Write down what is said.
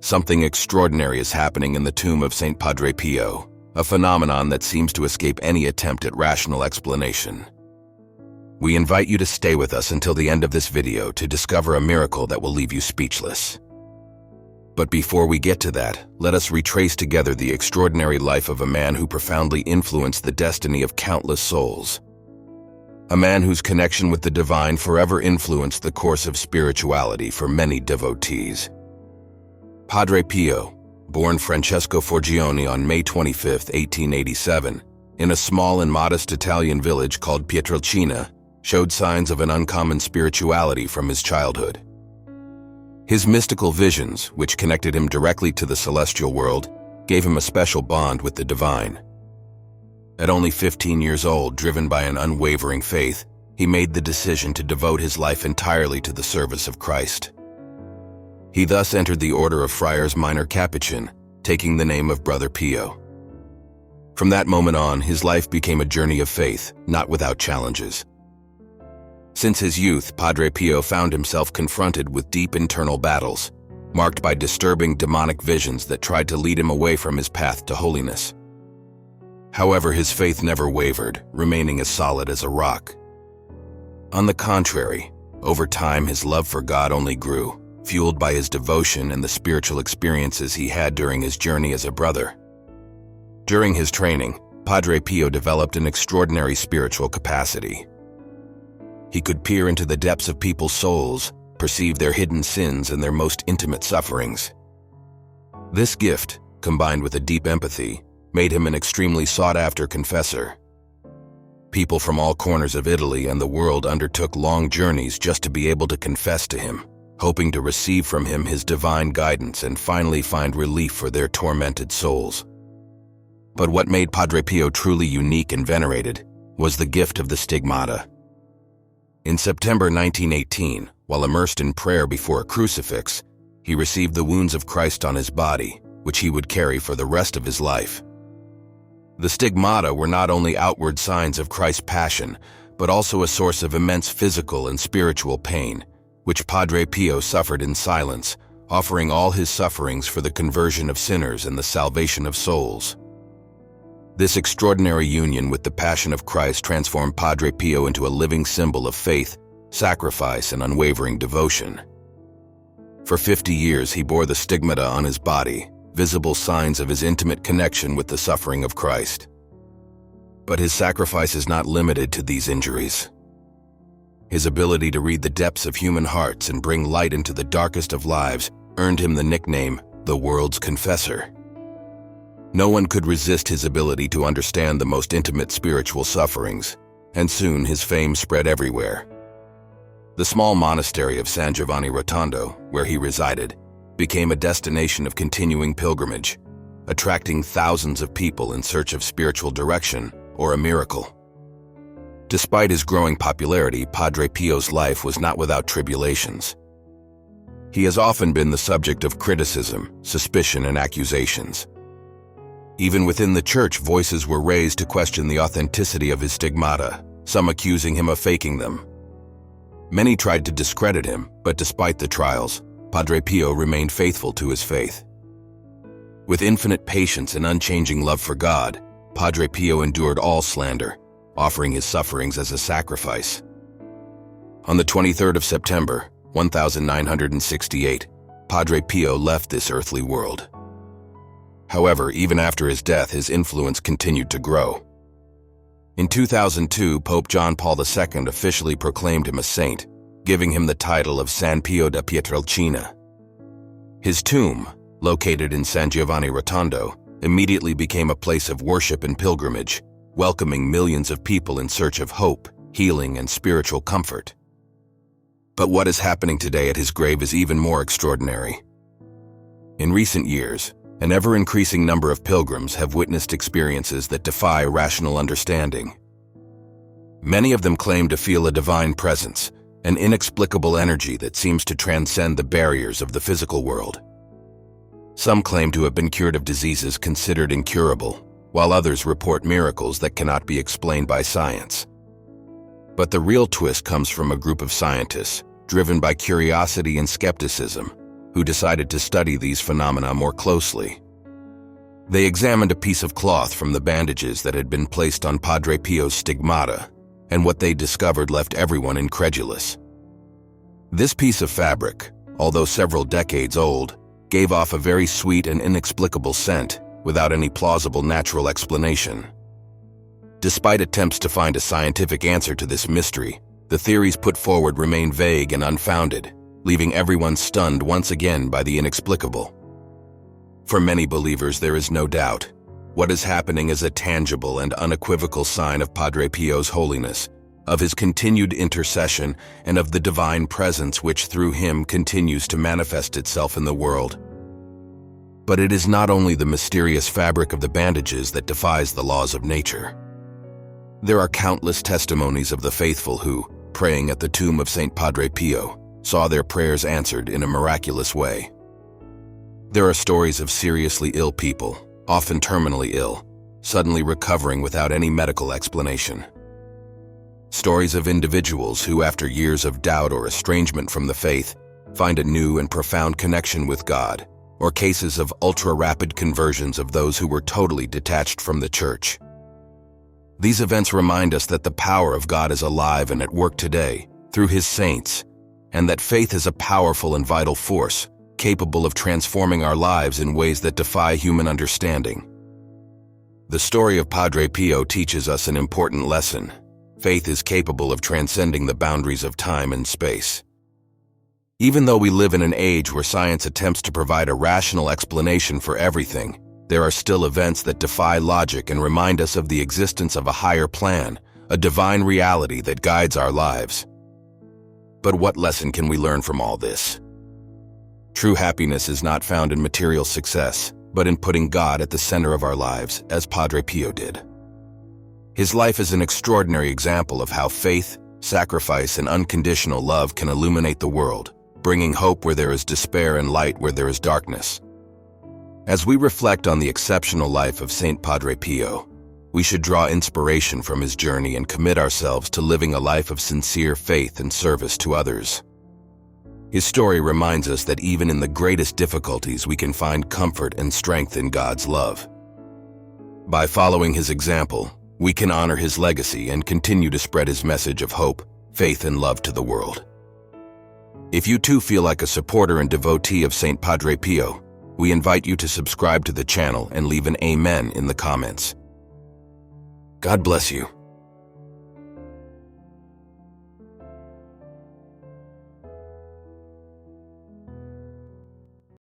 Something extraordinary is happening in the tomb of Saint Padre Pio, a phenomenon that seems to escape any attempt at rational explanation. We invite you to stay with us until the end of this video to discover a miracle that will leave you speechless. But before we get to that, let us retrace together the extraordinary life of a man who profoundly influenced the destiny of countless souls. A man whose connection with the divine forever influenced the course of spirituality for many devotees. Padre Pio, born Francesco Forgione on May 25, 1887, in a small and modest Italian village called Pietrelcina, showed signs of an uncommon spirituality from his childhood. His mystical visions, which connected him directly to the celestial world, gave him a special bond with the divine. At only 15 years old, driven by an unwavering faith, he made the decision to devote his life entirely to the service of Christ. He thus entered the order of Friars Minor Capuchin, taking the name of Brother Pio. From that moment on, his life became a journey of faith, not without challenges. Since his youth, Padre Pio found himself confronted with deep internal battles, marked by disturbing demonic visions that tried to lead him away from his path to holiness. However, his faith never wavered, remaining as solid as a rock. On the contrary, over time his love for God only grew, fueled by his devotion and the spiritual experiences he had during his journey as a brother. During his training, Padre Pio developed an extraordinary spiritual capacity. He could peer into the depths of people's souls, perceive their hidden sins and their most intimate sufferings. This gift, combined with a deep empathy, made him an extremely sought-after confessor. People from all corners of Italy and the world undertook long journeys just to be able to confess to him, hoping to receive from him his divine guidance and finally find relief for their tormented souls. But what made Padre Pio truly unique and venerated was the gift of the stigmata. In September 1918, while immersed in prayer before a crucifix, he received the wounds of Christ on his body, which he would carry for the rest of his life. The stigmata were not only outward signs of Christ's passion, but also a source of immense physical and spiritual pain, which Padre Pio suffered in silence, offering all his sufferings for the conversion of sinners and the salvation of souls. This extraordinary union with the Passion of Christ transformed Padre Pio into a living symbol of faith, sacrifice, and unwavering devotion. For 50 years he bore the stigmata on his body, visible signs of his intimate connection with the suffering of Christ. But his sacrifice is not limited to these injuries. His ability to read the depths of human hearts and bring light into the darkest of lives earned him the nickname, the world's confessor. No one could resist his ability to understand the most intimate spiritual sufferings, and soon his fame spread everywhere. The small monastery of San Giovanni Rotondo, where he resided, became a destination of continuing pilgrimage, attracting thousands of people in search of spiritual direction or a miracle. Despite his growing popularity, Padre Pio's life was not without tribulations. He has often been the subject of criticism, suspicion, and accusations. Even within the church, voices were raised to question the authenticity of his stigmata, some accusing him of faking them. Many tried to discredit him, but despite the trials, Padre Pio remained faithful to his faith. With infinite patience and unchanging love for God, Padre Pio endured all slander, offering his sufferings as a sacrifice. On the 23rd of September, 1968, Padre Pio left this earthly world. However, even after his death, his influence continued to grow. In 2002, Pope John Paul II officially proclaimed him a saint, giving him the title of San Pio da Pietrelcina. His tomb, located in San Giovanni Rotondo, immediately became a place of worship and pilgrimage, welcoming millions of people in search of hope, healing, and spiritual comfort. But what is happening today at his grave is even more extraordinary. In recent years, an ever-increasing number of pilgrims have witnessed experiences that defy rational understanding. Many of them claim to feel a divine presence, an inexplicable energy that seems to transcend the barriers of the physical world. Some claim to have been cured of diseases considered incurable, while others report miracles that cannot be explained by science. But the real twist comes from a group of scientists, driven by curiosity and skepticism, who decided to study these phenomena more closely. They examined a piece of cloth from the bandages that had been placed on Padre Pio's stigmata, and what they discovered left everyone incredulous. This piece of fabric, although several decades old, gave off a very sweet and inexplicable scent without any plausible natural explanation. Despite attempts to find a scientific answer to this mystery, the theories put forward remain vague and unfounded, leaving everyone stunned once again by the inexplicable. For many believers, there is no doubt. What is happening is a tangible and unequivocal sign of Padre Pio's holiness, of his continued intercession, and of the divine presence which through him continues to manifest itself in the world. But it is not only the mysterious fabric of the bandages that defies the laws of nature. There are countless testimonies of the faithful who, praying at the tomb of Saint Padre Pio, saw their prayers answered in a miraculous way. There are stories of seriously ill people, often terminally ill, suddenly recovering without any medical explanation. Stories of individuals who, after years of doubt or estrangement from the faith, find a new and profound connection with God, or cases of ultra-rapid conversions of those who were totally detached from the Church. These events remind us that the power of God is alive and at work today, through His saints, and that faith is a powerful and vital force, capable of transforming our lives in ways that defy human understanding. The story of Padre Pio teaches us an important lesson. Faith is capable of transcending the boundaries of time and space. Even though we live in an age where science attempts to provide a rational explanation for everything, there are still events that defy logic and remind us of the existence of a higher plan, a divine reality that guides our lives. But what lesson can we learn from all this? True happiness is not found in material success, but in putting God at the center of our lives, as Padre Pio did. His life is an extraordinary example of how faith, sacrifice, and unconditional love can illuminate the world, bringing hope where there is despair and light where there is darkness. As we reflect on the exceptional life of Saint Padre Pio, we should draw inspiration from his journey and commit ourselves to living a life of sincere faith and service to others. His story reminds us that even in the greatest difficulties we can find comfort and strength in God's love. By following his example, we can honor his legacy and continue to spread his message of hope, faith, and love to the world. If you too feel like a supporter and devotee of Saint Padre Pio, we invite you to subscribe to the channel and leave an amen in the comments. God bless you.